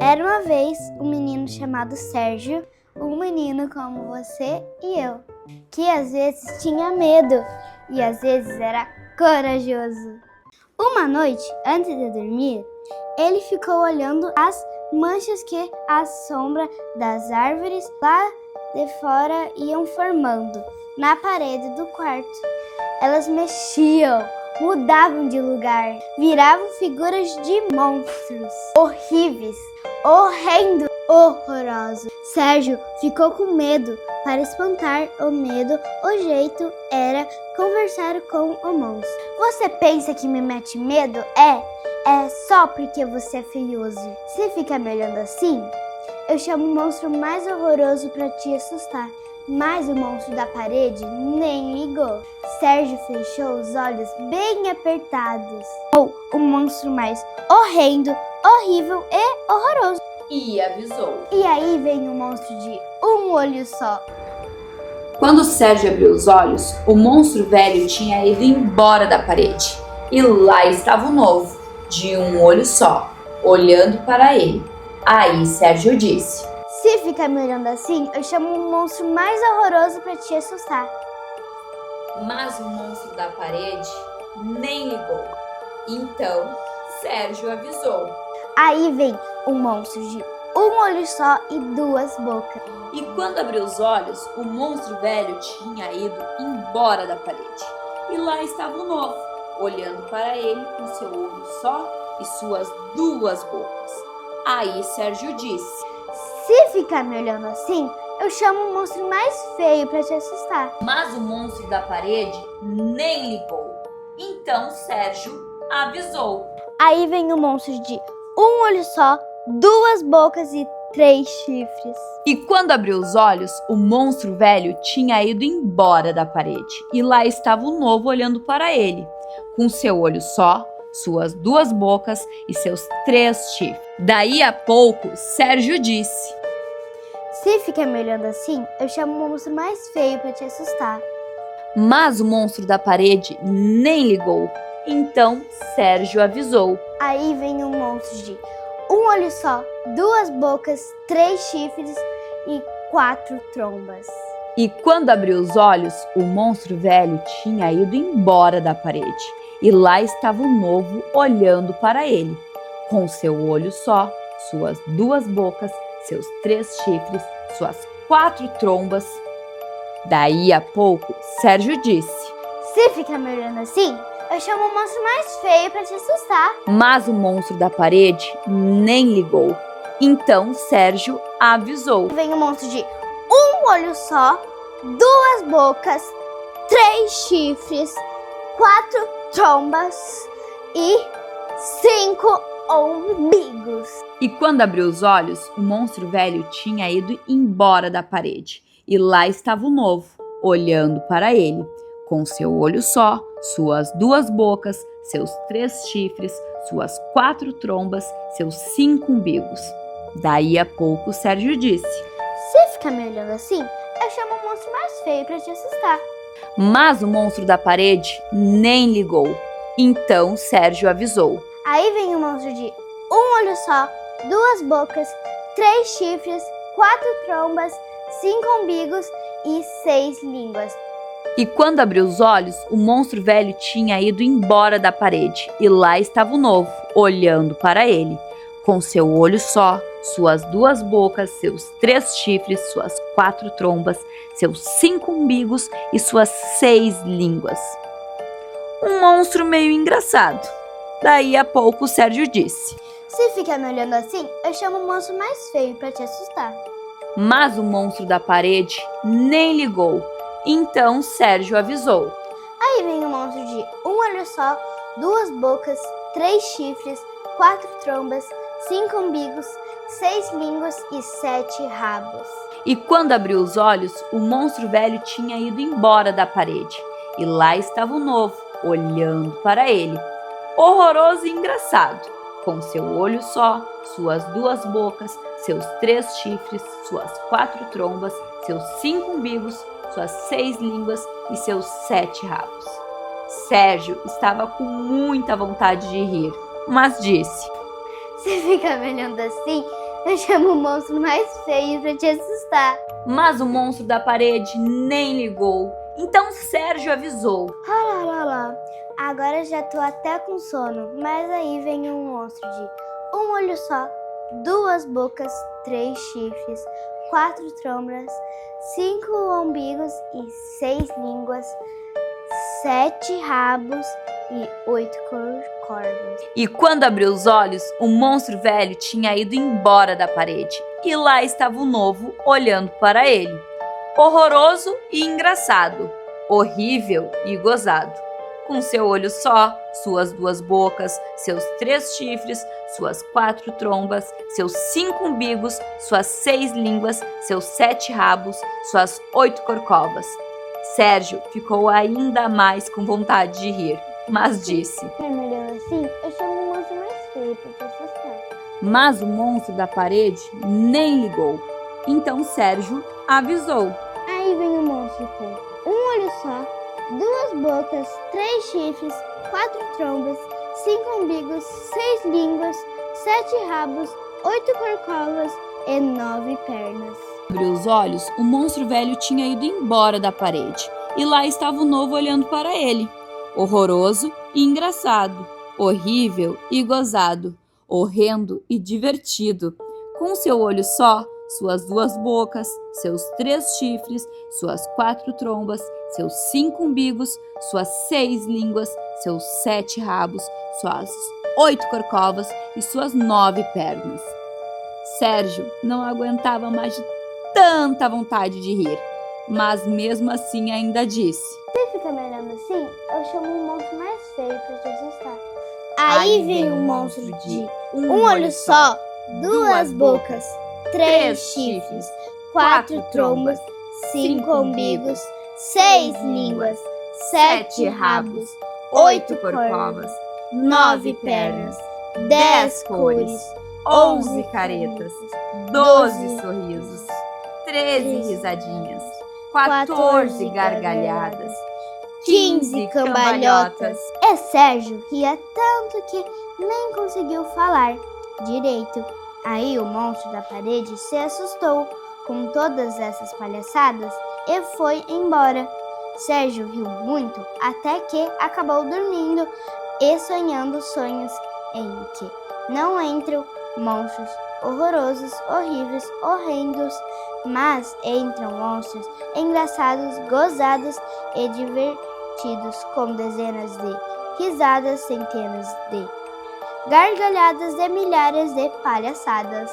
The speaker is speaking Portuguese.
Era uma vez um menino chamado Sérgio, um menino como você e eu, que às vezes tinha medo e às vezes era corajoso. Uma noite, antes de dormir, ele ficou olhando as manchas que a sombra das árvores lá de fora iam formando na parede do quarto. Elas mexiam, mudavam de lugar, viravam figuras de monstros horríveis, horrendos, horrorosos. Sérgio ficou com medo. Para espantar o medo, o jeito era conversar com o monstro. Você pensa que me mete medo? É só porque você é feioso. Você fica me olhando assim? Eu chamo o monstro mais horroroso para te assustar. Mas o monstro da parede nem ligou. Sérgio fechou os olhos bem apertados. O monstro mais horrendo, horrível e horroroso. E avisou. E aí vem o monstro de um olho só. Quando Sérgio abriu os olhos, o monstro velho tinha ido embora da parede. E lá estava o novo, de um olho só, olhando para ele. Aí Sérgio disse: Se ficar me olhando assim, eu chamo um monstro mais horroroso para te assustar. Mas o monstro da parede nem ligou. Então Sérgio avisou. Aí vem o monstro de um olho só e duas bocas. E quando abriu os olhos, o monstro velho tinha ido embora da parede. E lá estava o novo, olhando para ele com seu olho só e suas duas bocas. Aí Sérgio disse: Se ficar me olhando assim, eu chamo um monstro mais feio para te assustar. Mas o monstro da parede nem ligou. Então Sérgio avisou. Aí vem o monstro de um olho só, duas bocas e 3 chifres. E quando abriu os olhos, o monstro velho tinha ido embora da parede. E lá estava o novo olhando para ele, com seu olho só, suas duas bocas e seus 3 chifres. Daí a pouco, Sérgio disse: Se ficar me olhando assim, eu chamo um monstro mais feio para te assustar. Mas o monstro da parede nem ligou. Então Sérgio avisou. Aí vem um monstro de um olho só, duas bocas, 3 chifres e 4 trombas. E quando abriu os olhos, o monstro velho tinha ido embora da parede. E lá estava o novo olhando para ele, com seu olho só, suas 2 bocas, seus 3 chifres, suas 4 trombas. Daí a pouco, Sérgio disse: Se ficar me olhando assim, eu chamo um monstro mais feio para te assustar. Mas o monstro da parede nem ligou. Então Sérgio avisou. Vem um monstro de um olho só, 2 bocas, 3 chifres, 4 trombas e 5 umbigos. E quando abriu os olhos, o monstro velho tinha ido embora da parede. E lá estava o novo, olhando para ele, com seu olho só, suas 2 bocas, seus 3 chifres, suas 4 trombas, seus 5 umbigos. Daí a pouco Sérgio disse: Se ficar me olhando assim, eu chamo um monstro mais feio para te assustar. Mas o monstro da parede nem ligou. Então Sérgio avisou. Aí vem um monstro de um olho só, 2 bocas, 3 chifres, 4 trombas, 5 umbigos e 6 línguas. E quando abriu os olhos, o monstro velho tinha ido embora da parede. E lá estava o novo, olhando para ele, com seu olho só, suas 2 bocas, seus 3 chifres, suas 4 trombas, seus 5 umbigos e suas 6 línguas. Um monstro meio engraçado. Daí a pouco Sérgio disse: Se ficar me olhando assim, eu chamo um monstro mais feio para te assustar. Mas o monstro da parede nem ligou. Então Sérgio avisou. Aí vem um monstro de um olho só, 2 bocas, 3 chifres, 4 trombas, 5 umbigos, 6 línguas e 7 rabos. E quando abriu os olhos, o monstro velho tinha ido embora da parede. E lá estava o novo, olhando para ele, horroroso e engraçado, com seu olho só, suas 2 bocas, seus 3 chifres, suas 4 trombas, seus 5 umbigos, suas 6 línguas e seus 7 rabos. Sérgio estava com muita vontade de rir, mas disse: Se ficar me olhando assim, eu chamo o monstro mais feio pra te assustar. Mas o monstro da parede nem ligou. Então Sérgio avisou. Lá. Agora já tô até com sono, mas aí vem um monstro de um olho só, 2 bocas, 3 chifres, 4 trombas, 5 umbigos e 6 línguas, 7 rabos e 8 corvos. E quando abriu os olhos, o monstro velho tinha ido embora da parede. E lá estava o novo olhando para ele. Horroroso e engraçado, horrível e gozado. Com seu olho só, suas 2 bocas, seus 3 chifres, suas 4 trombas, seus 5 umbigos, suas 6 línguas, seus 7 rabos, suas 8 corcovas. Sérgio ficou ainda mais com vontade de rir, mas disse: É melhor assim, eu chamo o monstro mais feio pra te assustar. Mas o monstro da parede nem ligou. Então Sérgio avisou. Aí vem o monstro com um olho só, 2 bocas, 3 chifres, 4 trombas, 5 umbigos, 6 línguas, 7 rabos, 8 corcovas e 9 pernas. Abriu os olhos, o monstro velho tinha ido embora da parede. E lá estava o novo olhando para ele. Horroroso e engraçado, horrível e gozado, horrendo e divertido. Com seu olho só, suas 2 bocas, seus 3 chifres, suas 4 trombas, seus 5 umbigos, suas 6 línguas, seus 7 rabos, suas 8 corcovas e suas 9 pernas. Sérgio não aguentava mais de tanta vontade de rir, mas mesmo assim ainda disse: Se fica me olhando assim, eu chamo o monstro mais feio pra te assustar. Aí vem um monstro de um olho só, 2 bocas, 3 chifres, 4 trombas, 5 umbigos, 6 línguas, 7 rabos, 8 corcovas, 9 pernas, 10 cores, 11 caretas, 12 sorrisos, 13 risadinhas, 14 gargalhadas, 15 cambalhotas. E Sérgio ria tanto que nem conseguiu falar direito. Aí o monstro da parede se assustou com todas essas palhaçadas e foi embora. Sérgio riu muito até que acabou dormindo e sonhando sonhos em que não entram monstros horrorosos, horríveis, horrendos, mas entram monstros engraçados, gozados e divertidos, com dezenas de risadas, centenas de gargalhadas e milhares de palhaçadas.